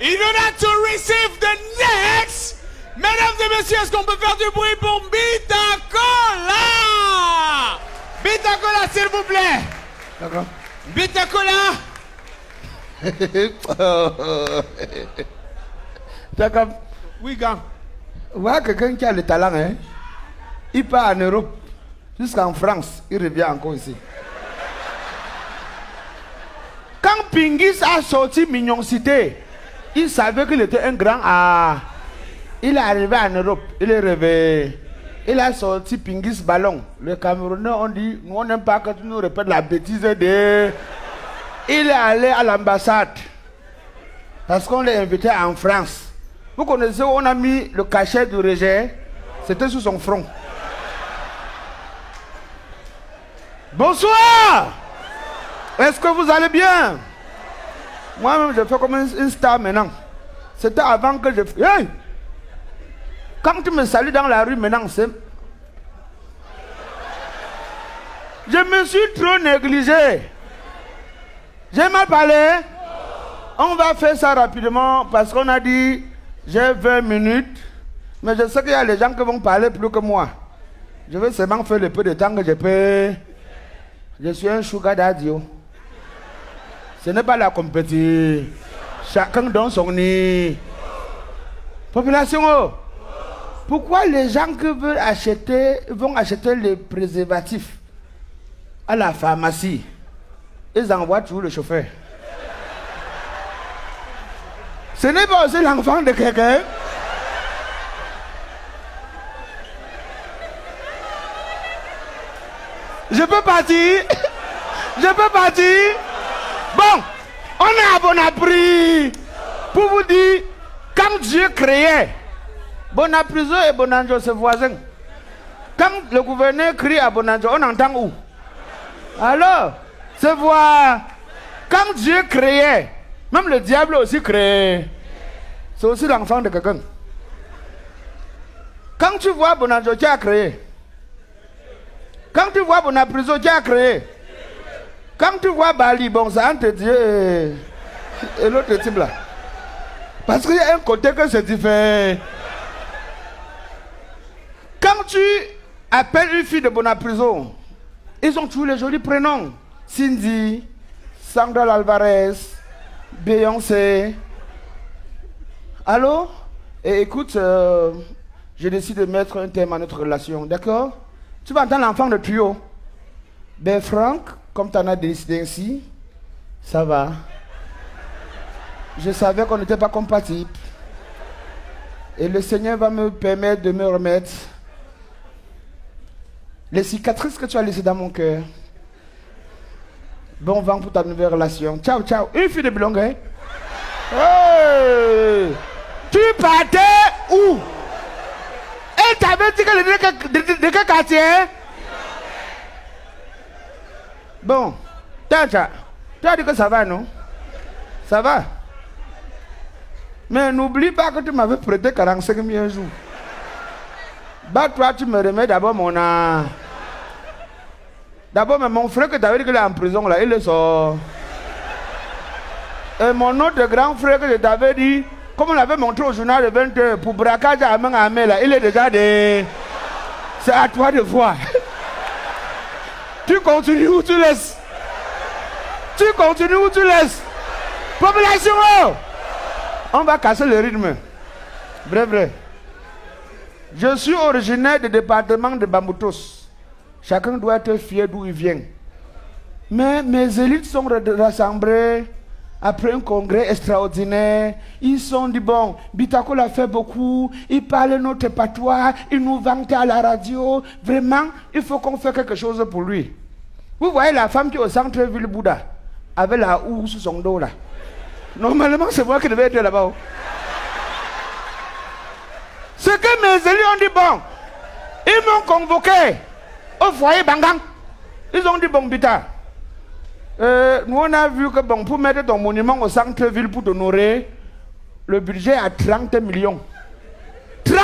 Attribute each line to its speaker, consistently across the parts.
Speaker 1: In order to receive the next, mesdames et messieurs, est-ce qu'on peut faire du bruit pour Bitakola? Bitakola, s'il vous plaît.
Speaker 2: D'accord.
Speaker 1: Bitakola.
Speaker 2: D'accord.
Speaker 1: Oui, gang.
Speaker 2: Voilà quelqu'un qui a le talent, hein. Il part en Europe, jusqu'en France, il revient encore ici. Quand Pingis a sorti Mignoncité, il savait qu'il était un grand art. Il est arrivé en Europe, il est rêvé. Il a sorti Pingis Ballon. Les Camerounais ont dit, nous on n'aime pas que tu nous répètes la bêtise de... Il est allé à l'ambassade. Parce qu'on l'a invité en France. Vous connaissez où on a mis le cachet du rejet? C'était sur son front. Bonsoir! Est-ce que vous allez bien? Moi-même, je fais comme une star maintenant. C'était avant que je... Hey! Quand tu me salues dans la rue maintenant, c'est... Je me suis trop négligé. J'ai mal parlé. On va faire ça rapidement parce qu'on a dit j'ai 20 minutes. Mais je sais qu'il y a des gens qui vont parler plus que moi. Je vais seulement faire le peu de temps que je peux. Je suis un sugar daddy. Ce n'est pas la compétition. Chacun donne son nid. Population, oh. Pourquoi les gens qui veulent acheter vont acheter les préservatifs à la pharmacie? Ils envoient toujours le chauffeur. Ce n'est pas aussi l'enfant de quelqu'un. Je peux partir. Je peux partir. Bon, on est à Bonapri. Pour vous dire, quand Dieu créait, Bonapriso et Bonanjo, c'est voisins. Quand le gouverneur crie à Bonanjo, on entend où? Alors, c'est voir. Quand Dieu créait, même le diable aussi créé. C'est aussi l'enfant de quelqu'un. Quand tu vois Bonanjo, tu as créé. Quand tu vois Bonapriso, tu as créé. Quand tu vois Bali, bon, c'est entre Dieu et l'autre type là. Parce qu'il y a un côté que c'est différent. Quand tu appelles une fille de Bonapriso, ils ont tous les jolis prénoms. Cindy, Sandra Alvarez, Beyoncé. Allô? Et écoute, je décide de mettre un thème à notre relation, d'accord? Tu vas entendre l'enfant de tuyau. Ben Franck, comme tu en as décidé ainsi, ça va. Je savais qu'on n'était pas compatibles. Et le Seigneur va me permettre de me remettre les cicatrices que tu as laissées dans mon cœur. Bon vent pour ta nouvelle relation. Ciao, ciao. Une fille de blonde, hein? Hey! Tu partais où? Elle t'avait dit que de quel quartier? Bon, tu as dit que ça va, non? Ça va? Mais n'oublie pas que tu m'avais prêté 45 000 un jour. Bah, toi, tu me remets d'abord mon âme. D'abord, mon frère que tu avais dit qu'il est en prison, là, il est sort. Et mon autre grand frère que je t'avais dit, comme on l'avait montré au journal de 20h, pour braquage à main, là, il est déjà des... C'est à toi de voir. Tu continues ou tu laisses? Tu continues ou tu laisses? Population, oh! On va casser le rythme. Bref. Je suis originaire du département de Bamboutos. Chacun doit être fier d'où il vient. Mais mes élites sont rassemblées après un congrès extraordinaire. Ils sont dit, bon, Bitakola fait beaucoup, il parle notre patois, il nous vante à la radio. Vraiment, il faut qu'on fasse quelque chose pour lui. Vous voyez la femme qui est au centre-ville Bouddha, avec la houe sous son dos là. Normalement, c'est moi qui devais être là-bas. Ce que mes élus ont dit, bon, ils m'ont convoqué au foyer Bangang. Ils ont dit, bon, Bita, nous on a vu que bon, pour mettre ton monument au centre-ville pour t'honorer, le budget à 30 millions. 30!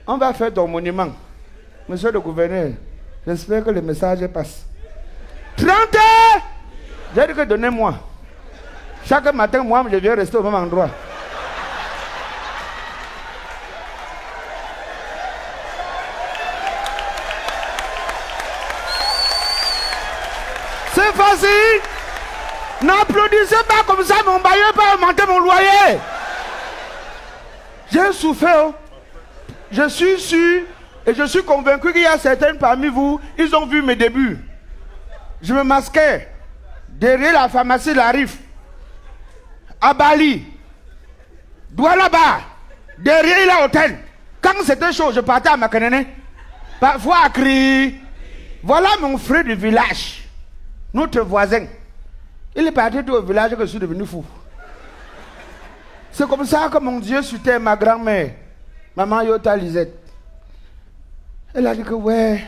Speaker 2: On va faire ton monument. Monsieur le gouverneur, j'espère que le message passe. 30! J'ai dit que donnez-moi. Chaque matin, moi, je viens rester au même endroit. C'est facile. N'applaudissez pas comme ça, mon bailleur peut augmenter mon loyer. J'ai souffert. Je suis sûr et je suis convaincu qu'il y a certains parmi vous, ils ont vu mes débuts. Je me masquais derrière la pharmacie Larif, à Bali, Doualaba, derrière la hôtel. Quand c'était chaud, je partais à Makanene, parfois à Cri. Voilà mon frère du village, notre voisin. Il est parti au village que je suis devenu fou. C'est comme ça que mon Dieu suitait ma grand-mère, maman Yota Lisette. Elle a dit que ouais,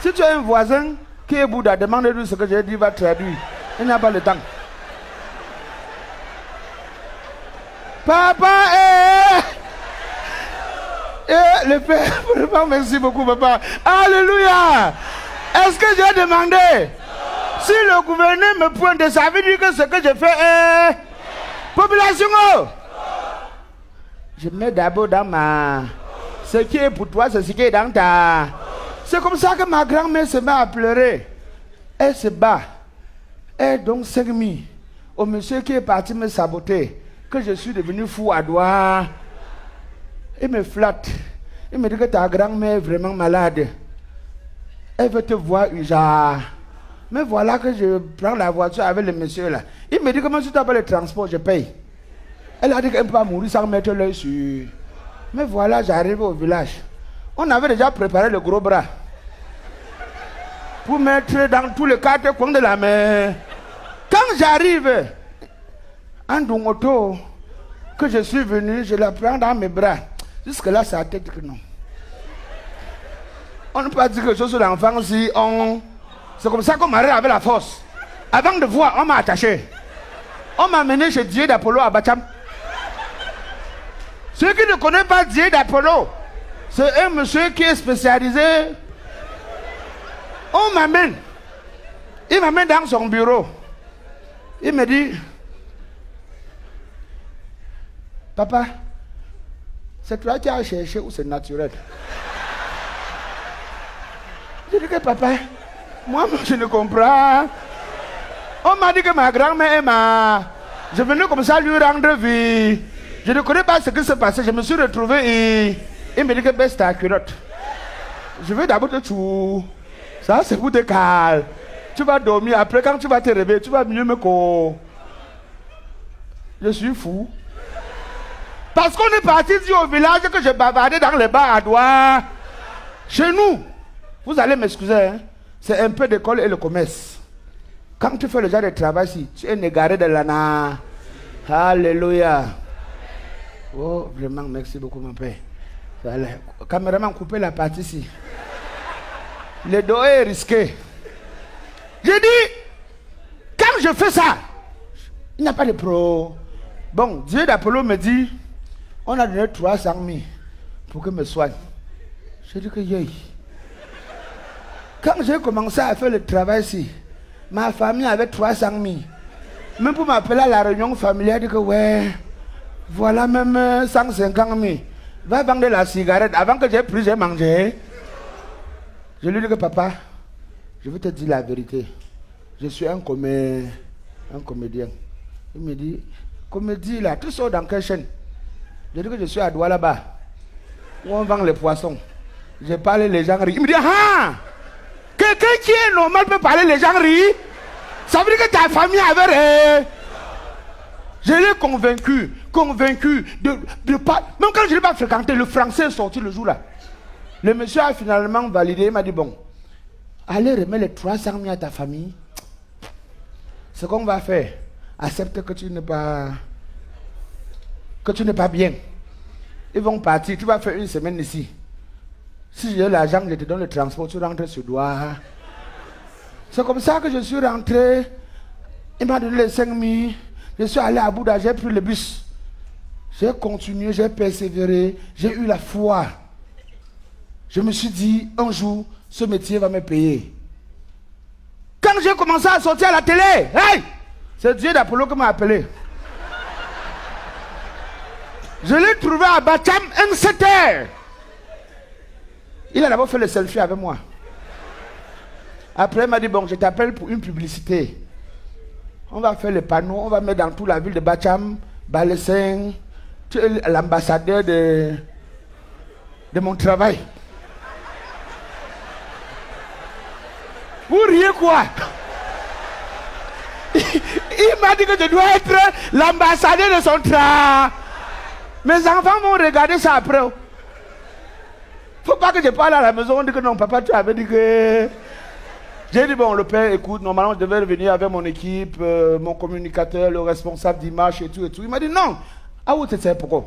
Speaker 2: si tu as un voisin qui est Bouddha, demande-lui ce que j'ai dit, va traduire. Il n'a pas le temps. Papa, le père, vraiment merci beaucoup papa. Alléluia. Est-ce que j'ai demandé? Si le gouverneur me pointe, ça veut dire que ce que je fais est... Population, je mets d'abord dans ma... Ce qui est pour toi, c'est ce qui est dans ta... C'est comme ça que ma grand-mère se met à pleurer. Elle se bat. Elle donne 5 000 au monsieur qui est parti me saboter, que je suis devenu fou à doigt. Il me flatte. Il me dit que ta grand-mère est vraiment malade. Elle veut te voir, genre. Mais voilà que je prends la voiture avec le monsieur là. Il me dit comment si tu n'as pas le transport, je paye. Elle a dit qu'elle ne peut pas mourir sans mettre l'œil sur. Mais voilà, j'arrive au village. On avait déjà préparé le gros bras pour mettre dans tous les 4 coins de la mer. Quand j'arrive en Dungoto, que je suis venu, je la prends dans mes bras. Jusque-là, c'est la tête que non. On ne peut pas dire que je suis l'enfant si on... C'est comme ça qu'on m'arrête avec la force. Avant de voir, on m'a attaché. On m'a mené chez Dieu d'Apollo à Bacham. Ceux qui ne connaissent pas Dieu d'Apollo, c'est un monsieur qui est spécialisé. On m'amène. Il m'amène dans son bureau. Il me dit, papa, c'est toi qui as cherché ou c'est naturel? Je dis que papa, moi je ne comprends. On m'a dit que ma grand-mère est ma... Je venais comme ça lui rendre vie. Je ne connais pas ce qui s'est passé. Je me suis retrouvé et il me dit que baisse ta culotte. Je vais d'abord te tuer. Ça c'est pour te calmer. Tu vas dormir. Après quand tu vas te réveiller, tu vas mieux me co. Je suis fou. Parce qu'on est parti dire au village que je bavardais dans les bars à doigts. Chez nous, vous allez m'excuser, hein? C'est un peu d'école et le commerce. Quand tu fais le genre de travail ici, tu es négaré de l'ana. Alléluia. Oh, vraiment, merci beaucoup, mon père. Caméraman, coupez la partie ici. Le dos est risqué. J'ai dit, quand je fais ça, il n'y a pas de pro. Bon, Dieu d'Apollo me dit, on a donné 300 000 pour que me soigne. J'ai dit que yay. Quand j'ai commencé à faire le travail ici, ma famille avait 300 000. Même pour m'appeler à la réunion familiale, elle dit que ouais, voilà même 150 000. Va vendre la cigarette. Avant que j'ai pris, j'ai mangé. Je lui dis que papa, je vais te dire la vérité. Je suis un comédien. Il me dit, comédie là, tu sors dans quelle chaîne? Je dis que je suis à Doualaba, où on vend les poissons. J'ai parlé, les gens rient. Il me dit, ah! Quelqu'un qui est normal peut parler, les gens rient. Ça veut dire que ta famille avait... Je l'ai convaincu de pas... Même quand je ne l'ai pas fréquenté, le français est sorti le jour-là. Le monsieur a finalement validé, il m'a dit, bon, allez remettre les 300 000 à ta famille. Ce qu'on va faire, accepte que tu n'es pas bien. Ils vont partir, tu vas faire une semaine ici. Si j'ai l'argent, je te donne le transport, tu rentres sur doigt. C'est comme ça que je suis rentré. Il m'a donné les 5 000. Je suis allé à Bouddha, j'ai pris le bus. J'ai continué, j'ai persévéré, j'ai eu la foi. Je me suis dit, un jour, ce métier va me payer. Quand j'ai commencé à sortir à la télé, hey, c'est Dieu d'Apollo qui m'a appelé. Je l'ai trouvé à Bacham M7R. Il a d'abord fait le selfie avec moi. Après, il m'a dit, bon, je t'appelle pour une publicité. On va faire les panneaux, on va mettre dans toute la ville de Bacham, Baleseng. Tu es l'ambassadeur de mon travail. Vous riez quoi? Il m'a dit que je dois être l'ambassadeur de son travail. Mes enfants vont regarder ça après. Faut pas que je parle à la maison, on dit que non, papa, tu avais dit que... J'ai dit, bon, le père, écoute, normalement, je devais venir avec mon équipe, mon communicateur, le responsable d'image et tout et tout. Il m'a dit, non. Ah oui, c'est pourquoi?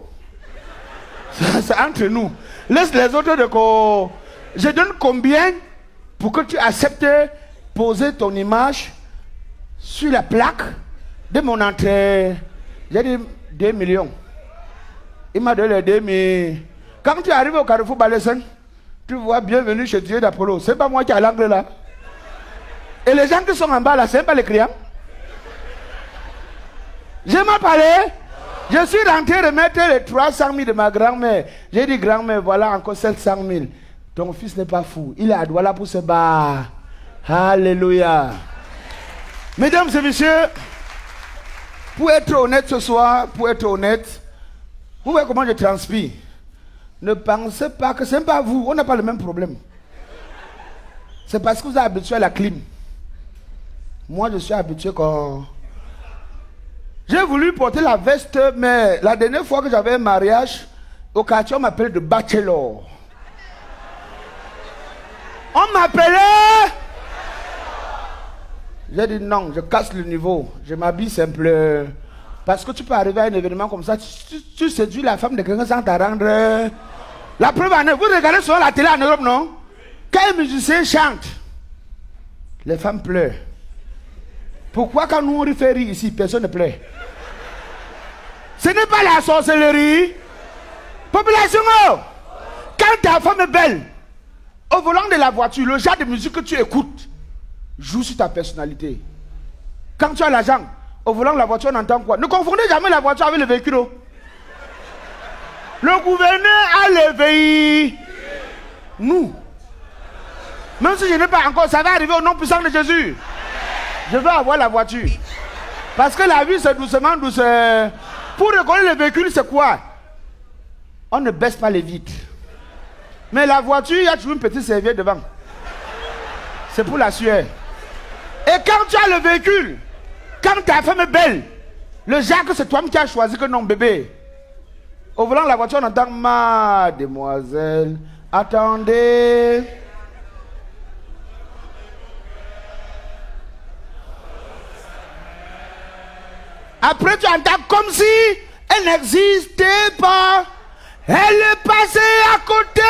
Speaker 2: C'est entre nous. Laisse les autres de quoi. Je donne combien pour que tu acceptes poser ton image sur la plaque de mon entrée? J'ai dit 2 millions. Il m'a donné les 2 millions. Quand tu arrives au Carrefour Balessin, tu vois bienvenue chez Dieu d'Apollo. C'est pas moi qui ai l'angle là. Et les gens qui sont en bas là, c'est pas les clients. Je m'en parlais. Je suis rentré remettre les 300 000 de ma grand-mère. J'ai dit, grand-mère, voilà encore 700 000. Ton fils n'est pas fou. Il est à Douala pour se battre. Alléluia. Mesdames et messieurs, pour être honnête ce soir, vous voyez comment je transpire. Ne pensez pas que ce n'est pas vous. On n'a pas le même problème. C'est parce que vous êtes habitué à la clim. Moi, je suis habitué quand... J'ai voulu porter la veste, mais la dernière fois que j'avais un mariage, au quartier, on m'appelait de bachelor. On m'appelait... J'ai dit non, je casse le niveau. Je m'habille simple. Parce que tu peux arriver à un événement comme ça, tu séduis la femme de quelqu'un sans t'en rendre... La preuve en est, vous regardez sur la télé en Europe, non? Quand un musicien chante, les femmes pleurent. Pourquoi quand nous on fait rire ici, personne ne pleure? Ce n'est pas la sorcellerie. Population, quand ta femme est belle, au volant de la voiture, le genre de musique que tu écoutes joue sur ta personnalité. Quand tu as l'argent, au volant de la voiture, on entend quoi? Ne confondez jamais la voiture avec le véhicule. Le gouverneur a l'éveil. Nous. Même si je n'ai pas encore, ça va arriver au nom puissant de Jésus. Je veux avoir la voiture. Parce que la vie, c'est doucement, doucement. Pour reconnaître le véhicule, c'est quoi? On ne baisse pas les vitres. Mais la voiture, il y a toujours une petite serviette devant. C'est pour la sueur. Et quand tu as le véhicule, quand ta femme est belle, le Jacques, c'est toi qui as choisi que non, bébé. Au volant de la voiture, on entend mademoiselle, attendez. Après, tu entends comme si elle n'existait pas. Elle est passée à côté.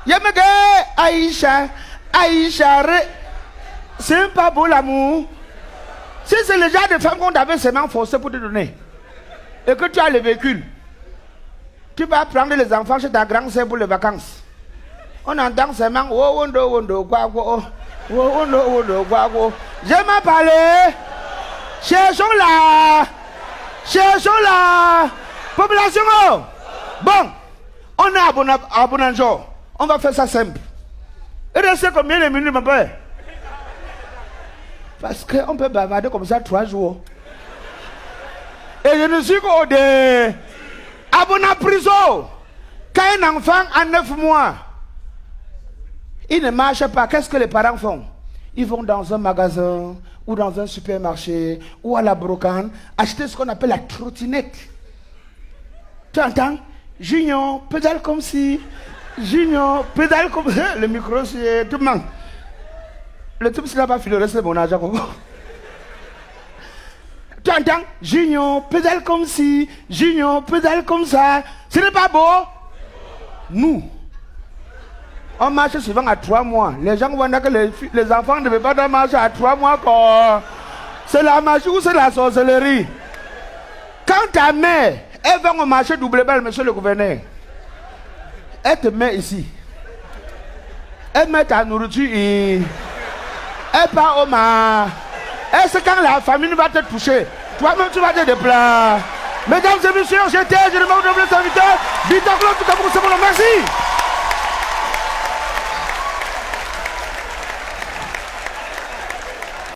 Speaker 2: Yamege, Aïcha, Aïcha, c'est pas beau l'amour. Si c'est le genre de femme qu'on avait seulement forcé pour te donner, et que tu as le véhicule, tu vas prendre les enfants chez ta grand-sœur pour les vacances. On entend seulement oh, wondo, wondo, guago, oh, wondo, wondo, guago. Je m'en parlais. Cherchons-la. Population. Bon, on est à Bonanjo. On va faire ça simple. Et restez combien de minutes, mon père? Parce qu'on peut bavarder comme ça 3 jours. Et je ne suis qu'au de à prison. Quand un enfant a 9 mois, il ne marche pas. Qu'est-ce que les parents font? Ils vont dans un magasin ou dans un supermarché ou à la brocante acheter ce qu'on appelle la trottinette. Tu entends? Junior, pédale comme si. Junior, pédale comme ça. Le micro, c'est tout le monde. Le type, s'il n'a pas fait le reste de mon argent. Tu entends? Junior, pédale comme si. Junior, pédale comme ça. Ce n'est pas beau? Nous, on marche souvent à 3 mois. Les gens voient que les enfants ne peuvent pas marcher à 3 mois. C'est la magie ou c'est la sorcellerie? Quand ta mère, elle va au marché double balle, monsieur le gouverneur, elle te met ici. Elle met ta nourriture et... Et pas Omar. Est-ce quand la famine va te toucher, toi-même tu vas te déplacer. Mesdames et messieurs, je demande au serviteur. Vite à Claude, tout à vous, c'est bon, merci.